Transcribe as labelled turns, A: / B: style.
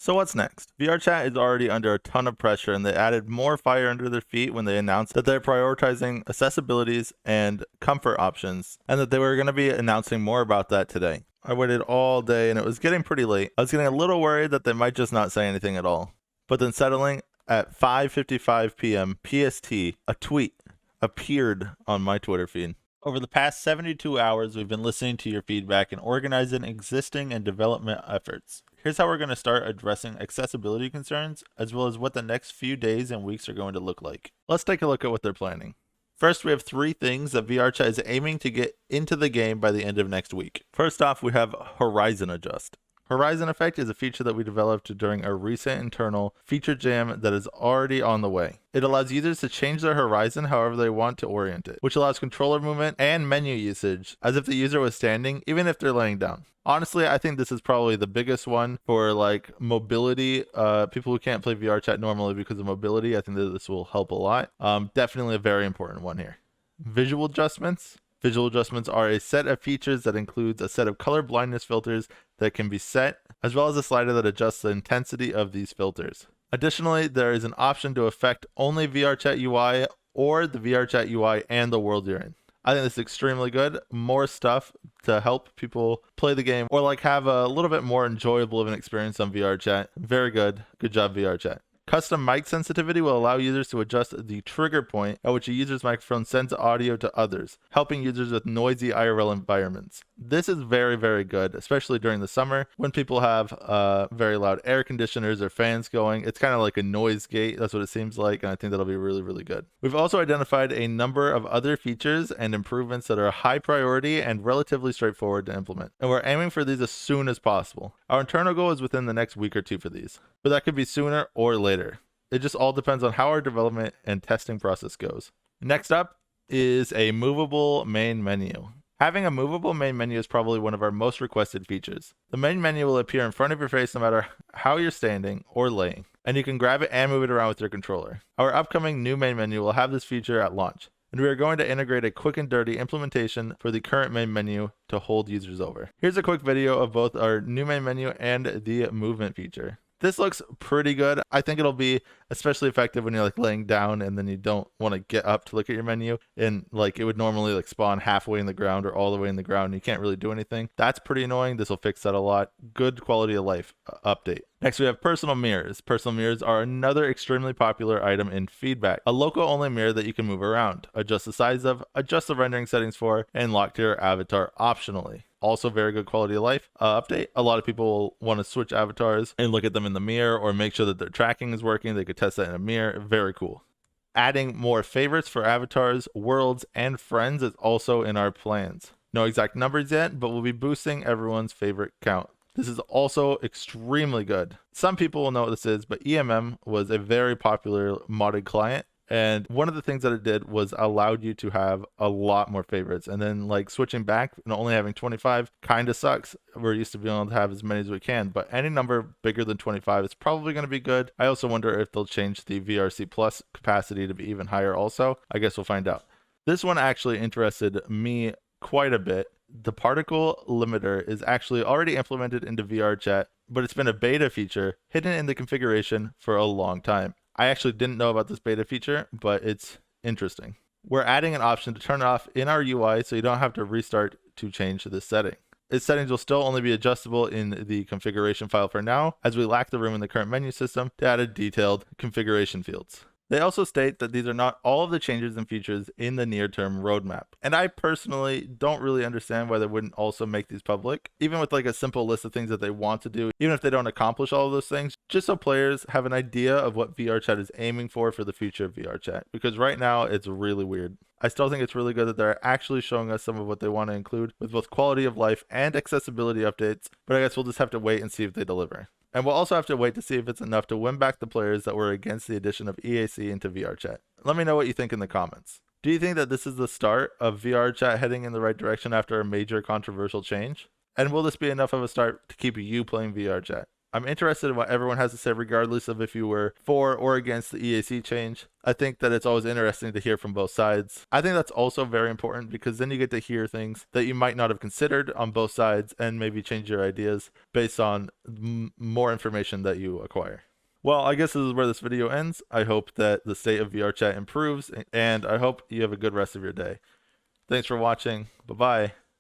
A: So what's next? VRChat is already under a ton of pressure, and they added more fire under their feet when they announced that they're prioritizing accessibilities and comfort options, and that they were going to be announcing more about that today. I waited all day and it was getting pretty late. I was getting a little worried that they might just not say anything at all. But then settling at 5:55 p.m. PST, a tweet appeared on my Twitter feed. Over the past 72 hours, we've been listening to your feedback and organizing existing and development efforts. Here's how we're going to start addressing accessibility concerns, as well as what the next few days and weeks are going to look like. Let's take a look at what they're planning. First, we have 3 things that VRChat is aiming to get into the game by the end of next week. First off, we have Horizon Adjust. Horizon Effect is a feature that we developed during a recent internal feature jam that is already on the way. It allows users to change their horizon however they want to orient it, which allows controller movement and menu usage as if the user was standing, even if they're laying down. Honestly, I think this is probably the biggest one for like mobility. People who can't play VRChat normally because of mobility, I think that this will help a lot. Definitely a very important one here. Visual adjustments. Visual adjustments are a set of features that includes a set of color blindness filters that can be set, as well as a slider that adjusts the intensity of these filters. Additionally, there is an option to affect only VRChat UI or the VRChat UI and the world you're in. I think this is extremely good. More stuff to help people play the game or like have a little bit more enjoyable of an experience on VRChat. Very good. Good job, VRChat. Custom mic sensitivity will allow users to adjust the trigger point at which a user's microphone sends audio to others, helping users with noisy IRL environments. This is very, very good, especially during the summer when people have very loud air conditioners or fans going. It's kind of like a noise gate. That's what it seems like, and I think that'll be really, really good. We've also identified a number of other features and improvements that are high priority and relatively straightforward to implement, and we're aiming for these as soon as possible. Our internal goal is within the next week or 2 for these, but that could be sooner or later. It just all depends on how our development and testing process goes. Next up is a movable main menu. Having a movable main menu is probably one of our most requested features. The main menu will appear in front of your face no matter how you're standing or laying, and you can grab it and move it around with your controller. Our upcoming new main menu will have this feature at launch, and we are going to integrate a quick and dirty implementation for the current main menu to hold users over. Here's a quick video of both our new main menu and the movement feature. This looks pretty good. I think it'll be especially effective when you're like laying down and then you don't want to get up to look at your menu, and like it would normally like spawn halfway in the ground or all the way in the ground and you can't really do anything. That's pretty annoying. This will fix that a lot. Good quality of life update. Next, we have personal mirrors. Personal mirrors are another extremely popular item in feedback. A local only mirror that you can move around, adjust the size of, adjust the rendering settings for, and lock to your avatar optionally. Also very good quality of life update. A lot of people will want to switch avatars and look at them in the mirror or make sure that their tracking is working. They could test that in a mirror. Very cool. Adding more favorites for avatars, worlds, and friends is also in our plans. No exact numbers yet, but we'll be boosting everyone's favorite count. This is also extremely good. Some people will know what this is, but EMM was a very popular modded client. And one of the things that it did was allowed you to have a lot more favorites. And then like switching back and only having 25 kind of sucks. We're used to being able to have as many as we can, but any number bigger than 25 is probably going to be good. I also wonder if they'll change the VRC Plus capacity to be even higher also. I guess we'll find out. This one actually interested me quite a bit. The particle limiter is actually already implemented into VRChat, but it's been a beta feature hidden in the configuration for a long time. I actually didn't know about this beta feature, but it's interesting. We're adding an option to turn it off in our UI so you don't have to restart to change this setting. Its settings will still only be adjustable in the configuration file for now, as we lack the room in the current menu system to add detailed configuration fields. They also state that these are not all of the changes and features in the near-term roadmap. And I personally don't really understand why they wouldn't also make these public, even with like a simple list of things that they want to do, even if they don't accomplish all of those things, just so players have an idea of what VRChat is aiming for the future of VRChat. Because right now it's really weird. I still think it's really good that they're actually showing us some of what they want to include with both quality of life and accessibility updates, but I guess we'll just have to wait and see if they deliver. And we'll also have to wait to see if it's enough to win back the players that were against the addition of EAC into VRChat. Let me know what you think in the comments. Do you think that this is the start of VRChat heading in the right direction after a major controversial change? And will this be enough of a start to keep you playing VRChat? I'm interested in what everyone has to say, regardless of if you were for or against the EAC change. I think that it's always interesting to hear from both sides. I think that's also very important because then you get to hear things that you might not have considered on both sides and maybe change your ideas based on more information that you acquire. Well, I guess this is where this video ends. I hope that the state of VRChat improves, and I hope you have a good rest of your day. Thanks for watching. Bye-bye.